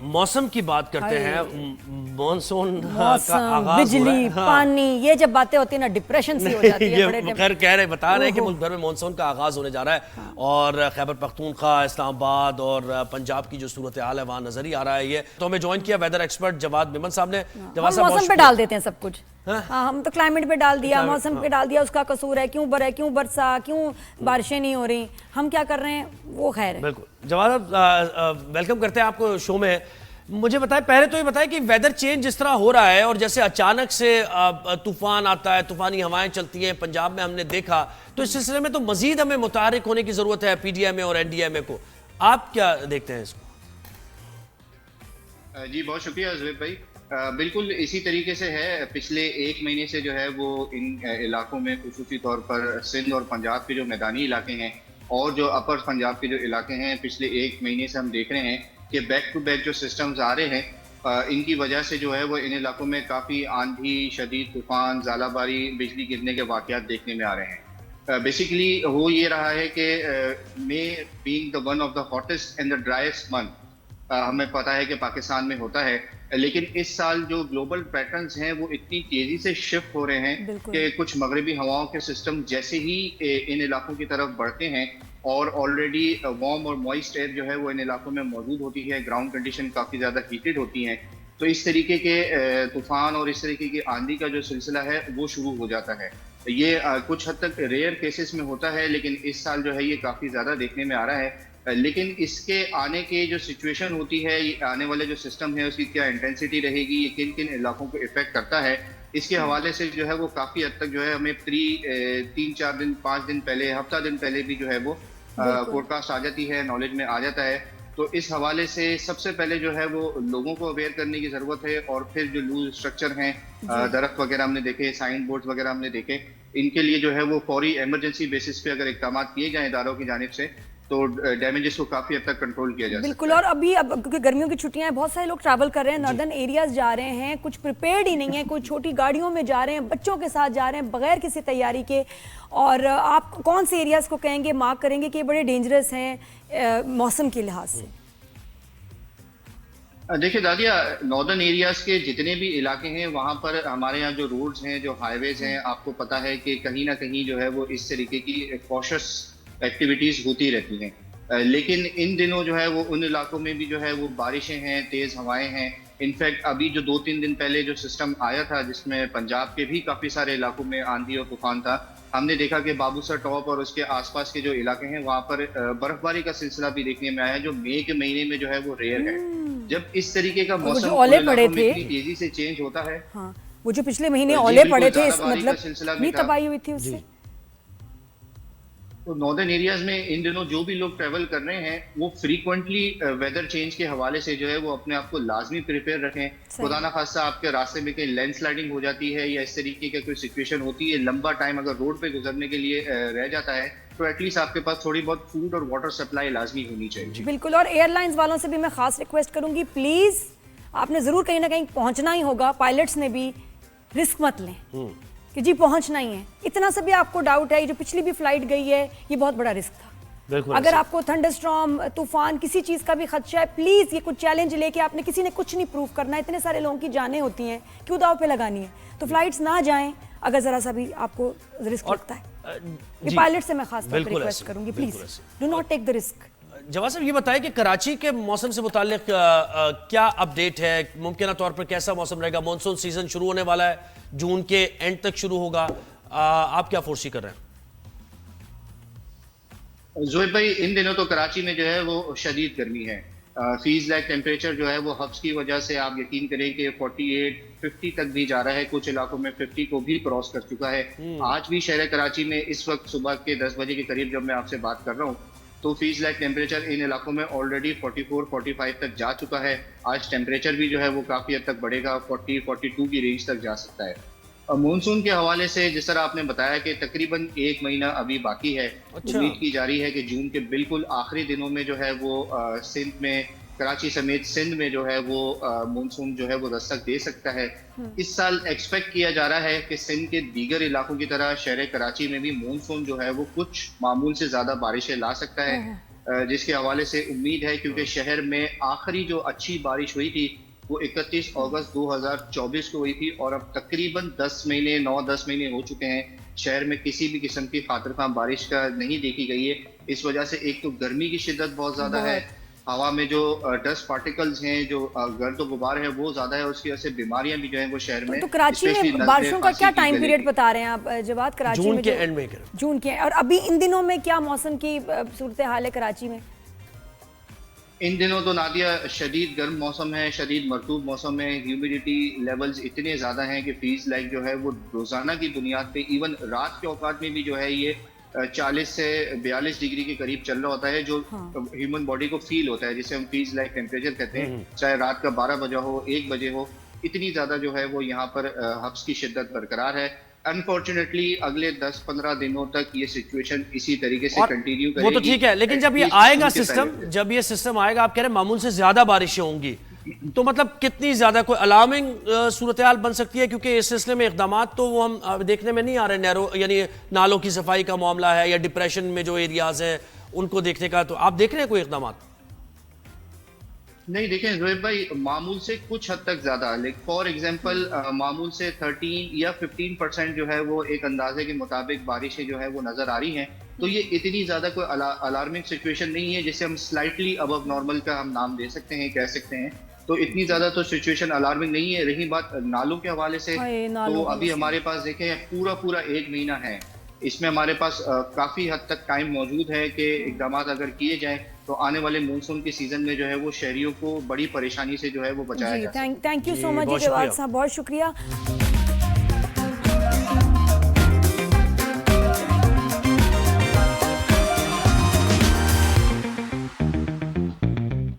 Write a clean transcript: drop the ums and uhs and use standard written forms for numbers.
मौसम की बात करते हैं, मॉनसून का आगाज बिजली, हाँ। पानी, ये जब बातें होती है ना डिप्रेशन सी हो जाती है। ये खैर बता रहे हैं कि मुल्क भर में मॉनसून का आगाज होने जा रहा है और खैबर पख्तूनख्वा, इस्लामाबाद और पंजाब की जो सूरत हाल है वहाँ नजर ही आ रहा है। ये तो हमें ज्वाइन किया वेदर एक्सपर्ट जवाद मेमन साहब ने। हम मौसम पे डाल देते हैं सब कुछ। हाँ, हम तो क्लाइमेट पे डाल दिया, मौसम पे डाल दिया, उसका कसूर है, क्यों बरसा, क्यों बारिशें नहीं हो रही, हम क्या कर रहे हैं, वो खैर है। बिल्कुल जवाद, वेलकम करते हैं आपको शो में। मुझे बताएं, पहले तो ये बताएं कि वेदर चेंज जिस तरह हो रहा है और जैसे अचानक से तूफान आता है, तूफानी हवाएं चलती हैं पंजाब में हमने देखा, तो इस सिलसिले में तो मजीद हमें मुतारिक होने की जरूरत है पीडीएमए और एनडीएमए को। आप क्या देखते हैं इसको? जी बहुत शुक्रिया जुबैर भाई। बिल्कुल इसी तरीके से है। पिछले एक महीने से जो है वो इन इलाकों में खुसूसी तौर पर सिंध और पंजाब के जो मैदानी इलाके हैं और जो अपर पंजाब के जो इलाके हैं, पिछले एक महीने से हम देख रहे हैं कि बैक टू बैक जो सिस्टम्स आ रहे हैं, इनकी वजह से जो है वो इन इलाकों में काफ़ी आंधी, शदीद तूफान, ज़ालाबारी, बिजली गिरने के वाक़यात देखने में आ रहे हैं। बेसिकली हो ये रहा है कि May being the one of the hottest and the driest month, हमें पता है कि पाकिस्तान में होता है, लेकिन इस साल जो ग्लोबल पैटर्न्स हैं वो इतनी तेजी से शिफ्ट हो रहे हैं कि कुछ मगरबी हवाओं के सिस्टम जैसे ही इन इलाकों की तरफ बढ़ते हैं और ऑलरेडी वार्म और मॉइस्ट एयर जो है वो इन इलाकों में मौजूद होती है, ग्राउंड कंडीशन काफ़ी ज़्यादा हीटेड होती हैं, तो इस तरीके के तूफान और इस तरीके की आंधी का जो सिलसिला है वो शुरू हो जाता है। ये कुछ हद तक रेयर केसेस में होता है, लेकिन इस साल जो है ये काफ़ी ज़्यादा देखने में आ रहा है। लेकिन इसके आने के जो सिचुएशन होती है, ये आने वाले जो सिस्टम है उसकी क्या इंटेंसिटी रहेगी, ये किन किन इलाकों को इफेक्ट करता है, इसके हवाले से जो है वो काफ़ी हद तक जो है हमें 3-4 दिन 5 दिन पहले, हफ्ता दिन पहले भी जो है वो फोरकास्ट आ जाती है, नॉलेज में आ जाता है। तो इस हवाले से सबसे पहले जो है वो लोगों को अवेयर करने की ज़रूरत है और फिर जो लूज स्ट्रक्चर हैं, दरख्त वगैरह हमने देखे, साइन बोर्ड्स वगैरह हमने देखे, इनके लिए जो है वो फौरी एमरजेंसी बेसिस पे अगर इकदाम किए जाएं इदारों की जानिब से तो डैमेजेस को काफी हद तक कंट्रोल किया जा सकता है। बिल्कुल। और अभी अब क्योंकि गर्मियों की छुट्टियां हैं, बहुत सारे लोग ट्रैवल कर रहे हैं, नॉर्दर्न एरियाज जा रहे हैं, कुछ प्रिपेयर्ड ही नहीं है, कोई छोटी गाड़ियों में जा रहे हैं, बच्चों के साथ जा रहे हैं बगैर किसी तैयारी के, और आप कौन से एरियाज को कहेंगे, मार्क करेंगे कि ये बड़े डेंजरस हैं मौसम के लिहाज से? देखिए दादिया, नॉर्दर्न एरियाज के जितने भी इलाके हैं वहाँ पर हमारे यहाँ जो रोड्स हैं, जो हाईवेज हैं, आपको पता है कि कहीं ना कहीं जो है वो इस तरीके की कॉशियस एक्टिविटीज होती रहती हैं। लेकिन इन दिनों जो है वो उन इलाकों में भी जो है वो बारिशें हैं, तेज हवाएं हैं। इनफैक्ट अभी जो 2-3 दिन पहले जो सिस्टम आया था जिसमें पंजाब के भी काफी सारे इलाकों में आंधी और तूफान था, हमने देखा कि बाबूसर टॉप और उसके आसपास के जो इलाके हैं वहाँ पर बर्फबारी का सिलसिला भी देखने में आया है, जो मई के महीने में जो है वो रेयर है। जब इस तरीके का मौसम ओले पड़े थे, तेजी से चेंज होता है, हाँ, वो जो पिछले महीने ओले पड़े थे, मतलब नहीं तबाही हुई थी उससे। तो नॉर्दर्न एरियाज में इन दिनों जो भी लोग ट्रैवल कर रहे हैं वो फ्रीक्वेंटली वेदर चेंज के हवाले से जो है वो अपने आप को लाजमी प्रिपेयर रखें। खुदा ना खास्ता आपके रास्ते में कहीं लैंडस्लाइडिंग हो जाती है या इस तरीके की कोई सिचुएशन होती है, लंबा टाइम अगर रोड पे गुजरने के लिए रह जाता है, तो एटलीस्ट आपके पास थोड़ी बहुत फूड और वाटर सप्लाई लाजमी होनी चाहिए। बिल्कुल। और एयरलाइंस वालों से भी मैं खास रिक्वेस्ट करूंगी, प्लीज आपने जरूर कहीं ना कहीं पहुंचना ही होगा, पायलट्स ने भी रिस्क मत लें कि जी पहुंचना ही है। इतना सा भी आपको डाउट है, ये जो पिछली भी फ्लाइट गई है ये बहुत बड़ा रिस्क था। अगर आपको थंडरस्टॉर्म, तूफान, किसी चीज का भी खदशा है, प्लीज ये कुछ चैलेंज लेके, आपने किसी ने कुछ नहीं प्रूव करना, इतने सारे लोगों की जानें होती हैं, क्यों दाव पे लगानी है, तो फ्लाइट्स ना जाएं अगर जरा सा भी आपको रिस्क लगता है। ये पायलट से मैं खास तौर पर रिक्वेस्ट करूंगी, please do not take the risk. Jawad साहब ये बताएं कि कराची के मौसम से मुताल्लिक क्या अपडेट है, मुमकिन तौर पर कैसा मौसम रहेगा? मॉनसून सीजन शुरू होने वाला है, जून के एंड तक शुरू होगा, आप क्या फोर्सी कर रहे हैं? जोएब भाई, इन दिनों तो कराची में जो है वो शदीद गर्मी है। फीस लैक टेम्परेचर जो है वो हब्स की वजह से आप यकीन करें कि 48-50 तक भी जा रहा है, कुछ इलाकों में 50 को भी क्रॉस कर चुका है। आज भी शहर कराची में इस वक्त सुबह के 10 बजे के करीब जब मैं आपसे बात कर रहा हूँ तो फीस लैक टेम्परेचर इन इलाकों में ऑलरेडी 44-45 तक जा चुका है। आज टेम्परेचर भी जो है वो काफ़ी हद तक बढ़ेगा, 40-42 की रेंज तक जा सकता है। मानसून के हवाले से जिस तरह आपने बताया कि तकरीबन एक महीना अभी बाकी है। उम्मीद की जा रही है कि जून के बिल्कुल आखिरी दिनों में जो है वो सिंध में, कराची समेत सिंध में जो है वो मानसून जो है वो दस्तक दे सकता है। इस साल एक्सपेक्ट किया जा रहा है कि सिंध के दीगर इलाकों की तरह शहर कराची में भी मानसून जो है वो कुछ मामूल से ज्यादा बारिशें ला सकता है। जिसके हवाले से उम्मीद है, क्योंकि शहर में आखिरी जो अच्छी बारिश हुई थी वो 31 अगस्त 2024 को हुई थी, और अब तकरीबन 9-10 महीने हो चुके हैं शहर में किसी भी किस्म की खातिरख्वाह बारिश का नहीं देखी गई है। इस वजह से एक तो गर्मी की शिद्दत बहुत ज़्यादा है, हवा में जो डस्ट पार्टिकल्स हैं, जो गर्द गुबार है वो ज़्यादा है, उसकी वजह से बीमारियां भी जो है वो शहर में। तो कराची में बारिशों का क्या टाइम पीरियड बता रहे हैं आप जवाद? कराची जून में के एंड में जून के, और अभी इन दिनों में क्या मौसम की सूरत हाल है कराची में? इन दिनों तो नादिया शदीद गर्म मौसम है, शदीद मरतूब मौसम है, ह्यूमिडिटी लेवल्स इतने ज़्यादा हैं कि फील्स लाइक जो है वो रोज़ाना की बुनियाद पे, इवन रात के औकात में भी जो है ये 40 से 42 डिग्री के करीब चल रहा होता है, जो ह्यूमन बॉडी को फील होता है, जिसे हम फील्स लाइक टेम्परेचर कहते हैं, चाहे रात का 12 बजे हो, 1 बजे हो, इतनी ज़्यादा जो है वो यहाँ पर हब्स की शिद्दत बरकरार है। अनफॉर्चुनेटली अगले 10-15 दिनों तक ये सिचुएशन इसी तरीके से कंटिन्यू करेगी। वो तो ठीक है, लेकिन जब ये आएगा सिस्टम, जब ये सिस्टम आएगा, आप कह रहे हैं मामूल से ज्यादा बारिशें होंगी, तो मतलब कितनी ज्यादा कोई अलार्मिंग सूरत हाल बन सकती है? क्योंकि इस सिलसिले में इकदाम तो वो हम देखने में नहीं आ रहे, नैरो यानी नालों की सफाई का मामला है या डिप्रेशन में जो एरियाज है उनको देखने का, तो आप देख रहे हैं कोई इकदाम? नहीं, देखें जोहेब भाई, मामूल से कुछ हद तक ज्यादा, लाइक फॉर एग्जांपल मामूल से 13 या 15% जो है वो एक अंदाजे के मुताबिक बारिशें जो है वो नजर आ रही हैं। तो ये इतनी ज्यादा कोई अलार्मिंग सिचुएशन नहीं है जिसे हम स्लाइटली अबव नॉर्मल का हम नाम दे सकते हैं, कह सकते हैं। तो इतनी ज्यादा तो सिचुएशन अलार्मिंग नहीं है। रही बात नालों के हवाले से, तो अभी हमारे पास देखें पूरा 1 महीना है, इसमें हमारे पास काफ़ी हद तक टाइम मौजूद है कि इक़दाम अगर किए जाएं तो आने वाले मानसून के सीज़न में जो है वो शहरियों को बड़ी परेशानी से जो है वो बचाया जा सकता है। Thank you so much Jawad साहब, बहुत शुक्रिया।